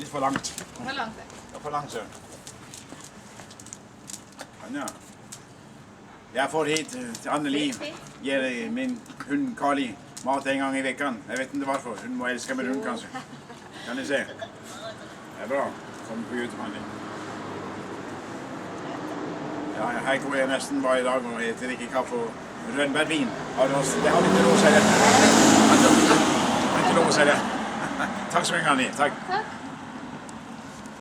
for langt. For langt. Det er for langt, søren. Ja. Jeg får hit til Anneli, gir min hund Kali mat en gang i vekkan. Jeg vet ikke hvorfor. Hun må elske min hund, kanskje. Kan ni se? Det er bra. Kom på YouTube, Anneli. Ja, her går jeg nesten hver dag og jeg drikker kaffe og rønnbærvin. Det har vi ikke lov å si det. Har ikke lov å si det. Takk så mye, Anneli. Takk.